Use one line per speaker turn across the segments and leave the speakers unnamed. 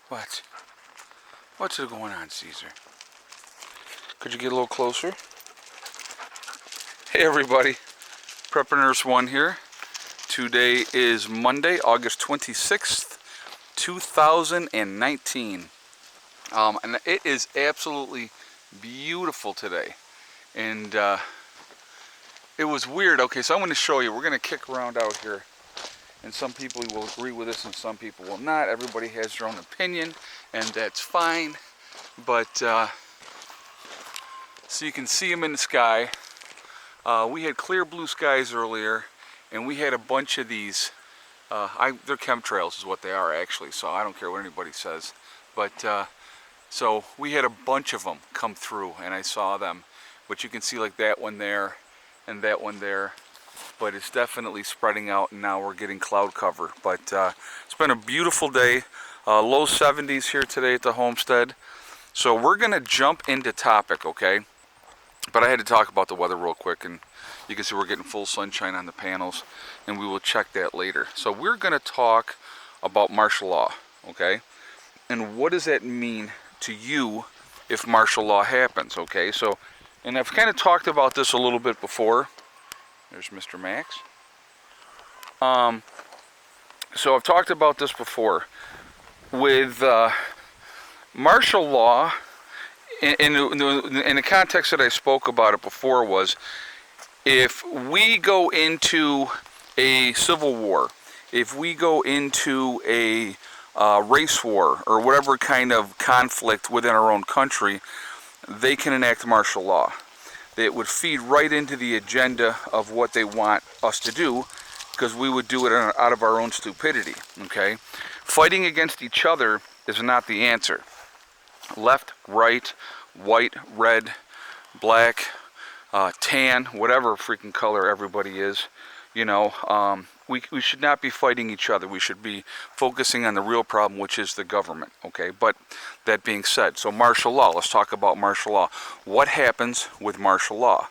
What? What's going on, Caesar? Could you get a little closer? Hey everybody, Prepper Nurse 1 here. Today is Monday, August 26th, 2019. And it is absolutely beautiful today. And it was weird. Okay, so I'm going to show you. We're going to kick around out here. And some people will agree with this and some people will not. Everybody has their own opinion, and that's fine. But, so you can see them in the sky. We had clear blue skies earlier, and we had a bunch of these. They're chemtrails is what they are actually, so I don't care what anybody says. But, so we had a bunch of them come through, and I saw them. But you can see like that one there, and that one there. But it's definitely spreading out, and now we're getting cloud cover. But it's been a beautiful day. Low 70s here today at the homestead. So we're going to jump into topic, okay? But I had to talk about the weather real quick, and you can see we're getting full sunshine on the panels, and we will check that later. So we're going to talk about martial law, okay? And what does that mean to you if martial law happens, okay? So, and I've kind of talked about this a little bit before. There's Mr. Max. So I've talked about this before. With martial law, in the context that I spoke about it before was, if we go into a civil war, if we go into a race war, or whatever kind of conflict within our own country, they can enact martial law. It would feed right into the agenda of what they want us to do, because we would do it out of our own stupidity, okay? Fighting against each other is not the answer. Left, right, white, red, black, tan, whatever freaking color everybody is, you know, we should not be fighting each other. We should be focusing on the real problem, which is the government, okay? But that being said, so martial law, let's talk about martial law. What happens with martial law?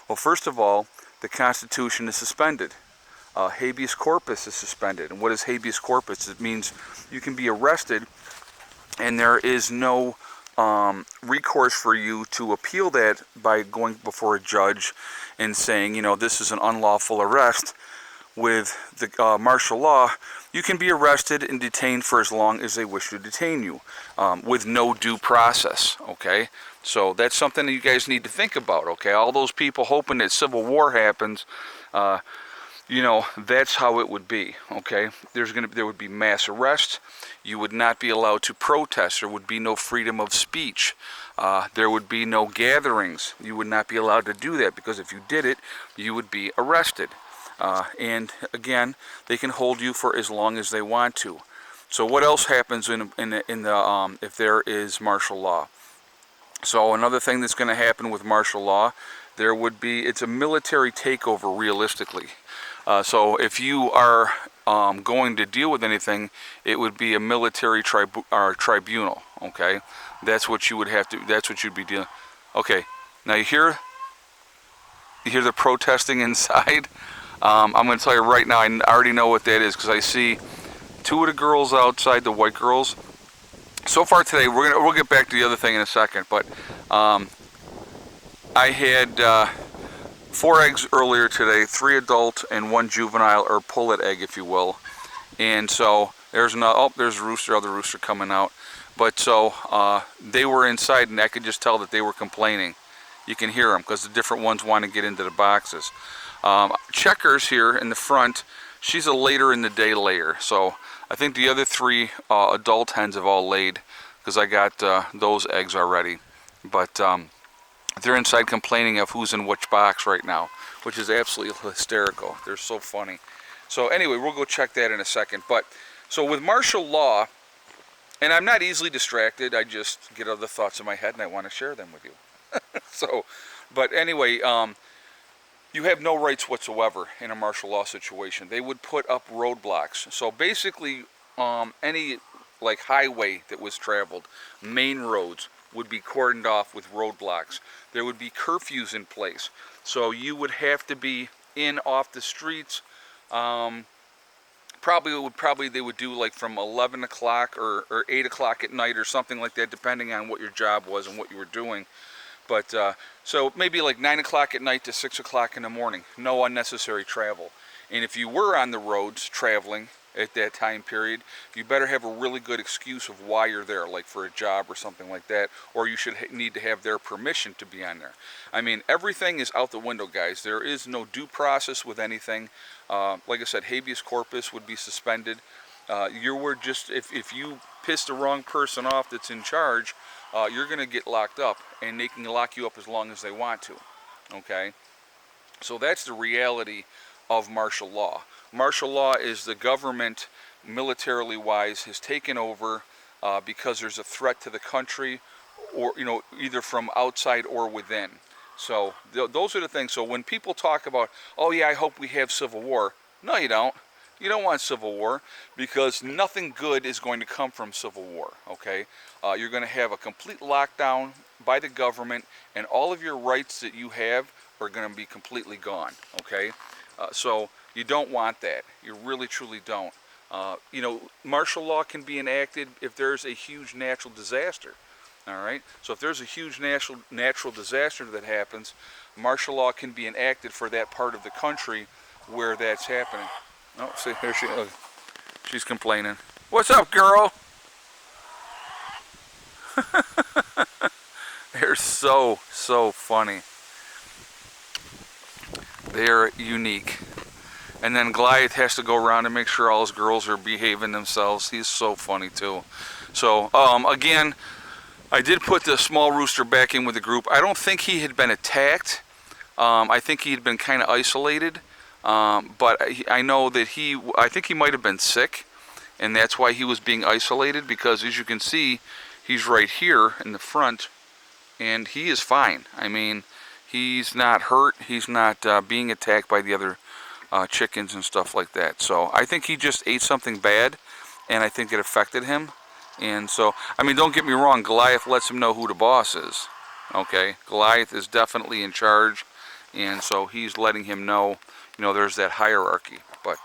Well, first of all, the Constitution is suspended. Habeas corpus is suspended. And what is habeas corpus? It means you can be arrested and there is no recourse for you to appeal that by going before a judge and saying, you know, this is an unlawful arrest. With the martial law, you can be arrested and detained for as long as they wish to detain you, with no due process, okay? So that's something that you guys need to think about, okay? All those people hoping that civil war happens, you know, that's how it would be, okay? There would be mass arrests. You would not be allowed to protest. There would be no freedom of speech. There would be no gatherings. You would not be allowed to do that, because if you did it, you would be arrested. And again, they can hold you for as long as they want to. So what else happens if there is martial law? So another thing that's going to happen with martial law, it's a military takeover realistically. So if you are going to deal with anything, it would be a military tribunal, okay? That's what you would have to, that's what you'd be dealing. Okay, now you hear the protesting inside? I'm going to tell you right now, I already know what that is, because I see two of the girls outside, the white girls. So far today, we'll get back to the other thing in a second, but I had 4 eggs earlier today, 3 adult and 1 juvenile, or pullet egg, if you will. And so there's there's a rooster, other rooster coming out. But so they were inside, and I could just tell that they were complaining. You can hear them because the different ones want to get into the boxes. Checkers here in the front, she's a later in the day layer, so I think the other 3 adult hens have all laid, because I got those eggs already. But they're inside complaining of who's in which box right now, which is absolutely hysterical. They're so funny. So anyway, we'll go check that in a second. But so with martial law, and I'm not easily distracted, I just get other thoughts in my head and I want to share them with you. So, but anyway, you have no rights whatsoever in a martial law situation. They would put up roadblocks. So basically, any like highway that was traveled, main roads, would be cordoned off with roadblocks. There would be curfews in place. So you would have to be off the streets they would do like from 11 o'clock or 8 o'clock at night or something like that, depending on what your job was and what you were doing. But so maybe like 9 o'clock at night to 6 o'clock in the morning, no unnecessary travel. And if you were on the roads traveling at that time period, you better have a really good excuse of why you're there, like for a job or something like that, or you should need to have their permission to be on there. I mean, everything is out the window, guys. There is no due process with anything. Like I said, habeas corpus would be suspended. You were just, if you piss the wrong person off that's in charge, you're going to get locked up, and they can lock you up as long as they want to. Okay? So that's the reality of martial law. Martial law is the government, militarily wise, has taken over because there's a threat to the country, or either from outside or within. So those are the things. So when people talk about, oh yeah, I hope we have civil war, no, you don't. You don't want civil war, because nothing good is going to come from civil war. Okay, you're going to have a complete lockdown by the government, and all of your rights that you have are going to be completely gone. Okay, so you don't want that. You really, truly don't. Martial law can be enacted if there's a huge natural disaster. All right. So if there's a huge natural disaster that happens, martial law can be enacted for that part of the country where that's happening. Oh, see, here she's complaining. What's up, girl? They're so funny. They're unique. And then Goliath has to go around and make sure all his girls are behaving themselves. He's so funny too. So again, I did put the small rooster back in with the group. I don't think he had been attacked. I think he had been kind of isolated. But I know that I think he might have been sick, and that's why he was being isolated, because as you can see, he's right here in the front, and he is fine. I mean, he's not hurt. He's not being attacked by the other chickens and stuff like that. So I think he just ate something bad, and I think it affected him. And so, I mean, don't get me wrong, Goliath lets him know who the boss is. Okay, Goliath is definitely in charge, and so he's letting him know, there's that hierarchy. But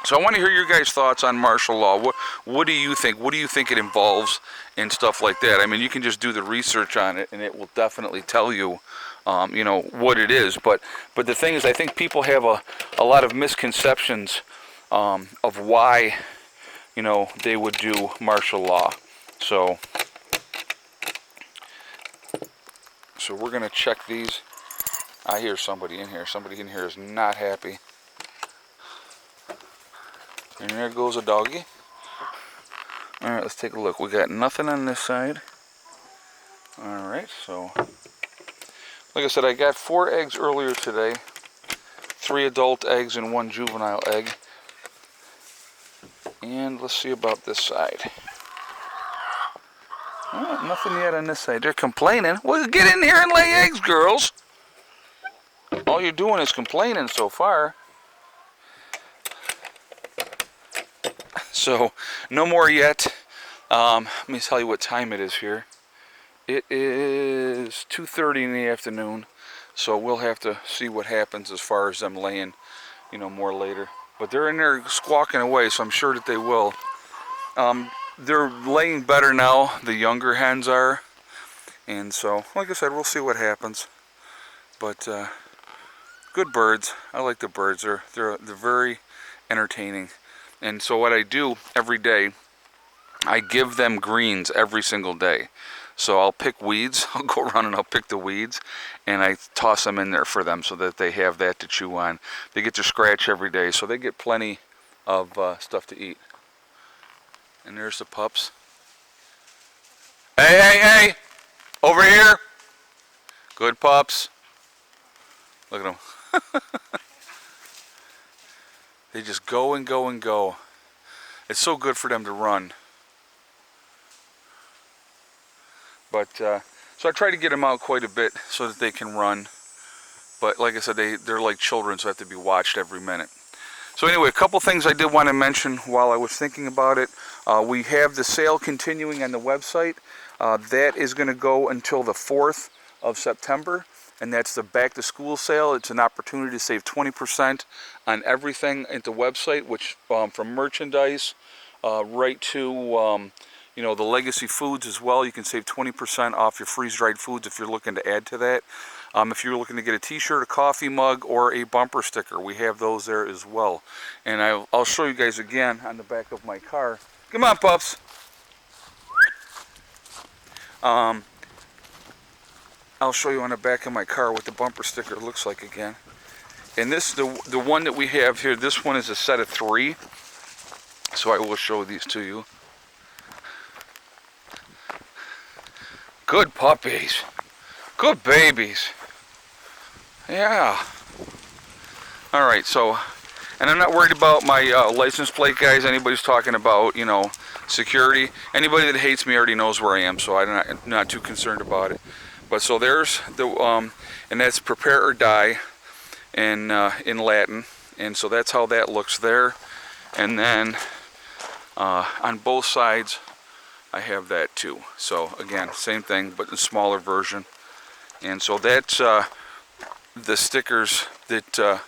so I want to hear your guys' thoughts on martial law. What do you think? What do you think it involves and stuff like that? I mean, you can just do the research on it, and it will definitely tell you, what it is. But the thing is, I think people have a lot of misconceptions of why, they would do martial law. So we're gonna check these. I hear somebody in here. Somebody in here is not happy. And there goes a doggy. Alright, let's take a look. We got nothing on this side. Alright, so like I said, I got 4 eggs earlier today. 3 adult eggs and 1 juvenile egg. And let's see about this side. Oh, nothing yet on this side. They're complaining. Well, get in here and lay eggs, girls. All you're doing is complaining so far. So, no more yet. Let me tell you what time it is here. It is 2:30 in the afternoon. So we'll have to see what happens as far as them laying, more later. But they're in there squawking away, so I'm sure that they will. They're laying better now, the younger hens are. And so, like I said, we'll see what happens. But good birds. I like the birds. They're very entertaining. And so what I do every day, I give them greens every single day. So I'll pick weeds. I'll go around and I'll pick the weeds, and I toss them in there for them so that they have that to chew on. They get to scratch every day, so they get plenty of stuff to eat. And there's the pups. Hey, hey, hey! Over here! Good pups. Look at them. They just go and go and go. It's so good for them to run. But so I try to get them out quite a bit so that they can run. But like I said, they're like children, so have to be watched every minute. So anyway, a couple things I did want to mention while I was thinking about it. We have the sale continuing on the website. That is going to go until the 4th of September. and that's the back to school sale. It's an opportunity to save 20% on everything at the website, which from merchandise right to you know, the legacy foods as well. You can save 20% off your freeze-dried foods if you're looking to add to that. If you're looking to get a t-shirt, a coffee mug, or a bumper sticker, we have those there as well. And I'll show you guys again on the back of my car. Come on, pups. I'll show you on the back of my car what the bumper sticker looks like again. And this, the one that we have here, this one is a set of 3. So I will show these to you. Good puppies. Good babies. Yeah. Alright, so, and I'm not worried about my license plate, guys. Anybody's talking about, you know, security. Anybody that hates me already knows where I am, so I'm not too concerned about it. But so there's the, and that's prepare or die in Latin. And so that's how that looks there. And then on both sides, I have that too. So again, same thing, but a smaller version. And so that's the stickers that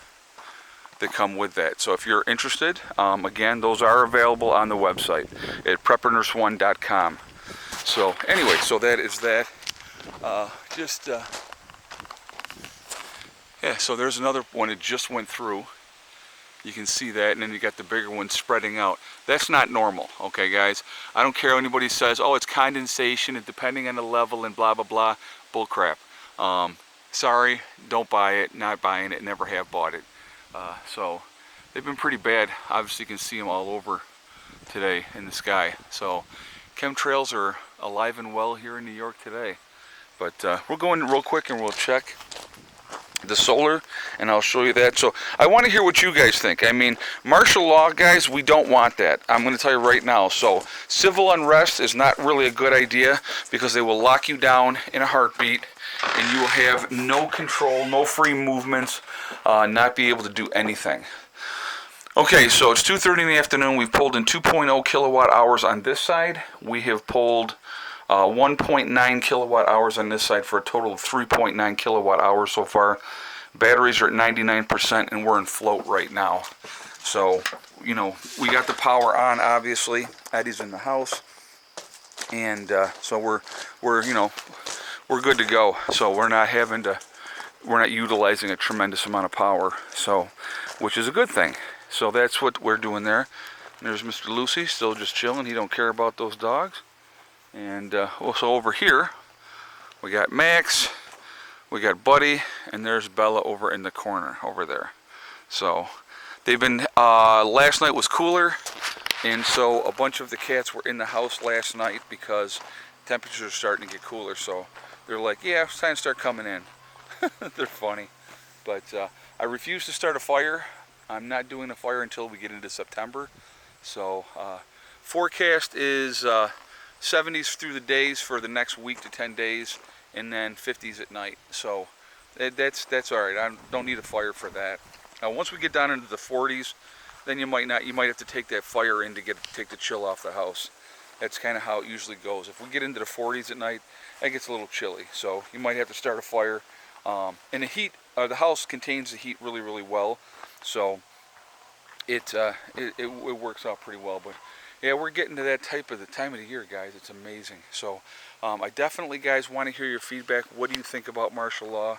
that come with that. So if you're interested, again, those are available on the website at preppernurse1.com. So anyway, so that is that. Yeah, so there's another one that just went through. You can see that, and then you got the bigger one spreading out. That's not normal, okay, guys? I don't care what anybody says, oh, it's condensation and depending on the level and blah, blah, blah. Bull crap. Sorry, don't buy it, not buying it, never have bought it. So they've been pretty bad. Obviously, you can see them all over today in the sky. So chemtrails are alive and well here in New York today. But we'll go in real quick and we'll check the solar, and I'll show you that. So I want to hear what you guys think. I mean, martial law, guys, we don't want that. I'm going to tell you right now. So civil unrest is not really a good idea because they will lock you down in a heartbeat, and you will have no control, no free movements, not be able to do anything. Okay, so it's 2:30 in the afternoon. We've pulled in 2.0 kilowatt hours on this side. We have pulled 1.9 kilowatt hours on this side for a total of 3.9 kilowatt hours so far. Batteries are at 99% and we're in float right now. So, you know, we got the power on, obviously. Eddie's in the house. And so we're you know, we're good to go. So we're not utilizing a tremendous amount of power. So, which is a good thing. So that's what we're doing there. And there's Mr. Lucy still just chilling. He don't care about those dogs. And also over here, we got Max, we got Buddy, and there's Bella over in the corner over there. So they've been, last night was cooler, and so a bunch of the cats were in the house last night because temperatures are starting to get cooler. So they're like, yeah, it's time to start coming in. They're funny. But I refuse to start a fire. I'm not doing a fire until we get into September. So forecast is 70s through the days for the next week to 10 days, and then 50s at night. So that's all right. I don't need a fire for that. Once we get down into the 40s, then you might have to take that fire in to take the chill off the house. That's kind of how it usually goes. If we get into the 40s at night, it gets a little chilly. So you might have to start a fire. And the heat, the house contains the heat really, really well. So it works out pretty well. But yeah, we're getting to that time of the year, guys. It's amazing. So I definitely, guys, want to hear your feedback. What do you think about martial law?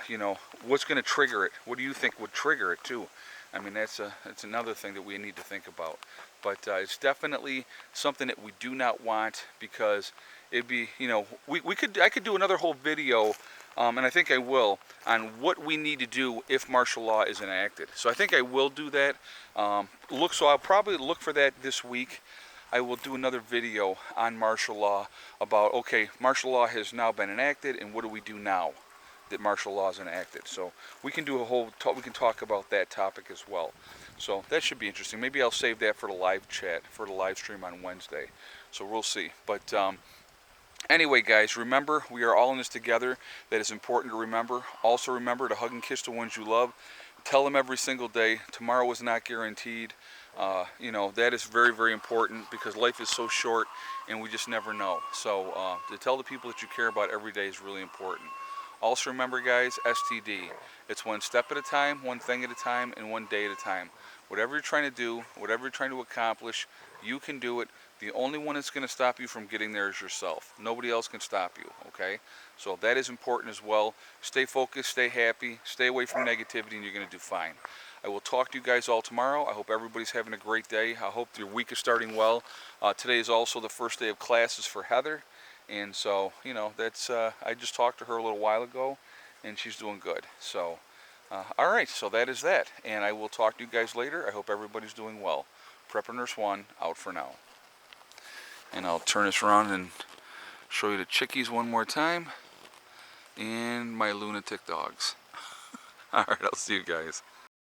You know, what's going to trigger it? What do you think would trigger it too? I mean, that's another thing that we need to think about. But it's definitely something that we do not want, because it'd be, you know, I could do another whole video, and I think I will, on what we need to do if martial law is enacted. So I think I will do that. So I'll probably look for that this week. I will do another video on martial law about, okay, martial law has now been enacted, and what do we do now that martial law is enacted? So we can do we can talk about that topic as well. So that should be interesting. Maybe I'll save that for the live chat, for the live stream on Wednesday. So we'll see. But anyway, guys, remember, we are all in this together. That is important to remember. Also remember to hug and kiss the ones you love. Tell them every single day, tomorrow is not guaranteed. You know, that is very, very important, because life is so short and we just never know. So to tell the people that you care about every day is really important. Also remember, guys, STD. It's one step at a time, one thing at a time, and one day at a time. Whatever you're trying to do, whatever you're trying to accomplish, you can do it. The only one that's going to stop you from getting there is yourself. Nobody else can stop you, okay? So that is important as well. Stay focused, stay happy, stay away from negativity, and you're going to do fine. I will talk to you guys all tomorrow. I hope everybody's having a great day. I hope your week is starting well. Today is also the first day of classes for Heather. And so, you know, that's, I just talked to her a little while ago, and she's doing good. So, all right, so that is that. And I will talk to you guys later. I hope everybody's doing well. Prepper Nurse 1, out for now. And I'll turn this around and show you the chickies one more time. And my lunatic dogs. All right, I'll see you guys.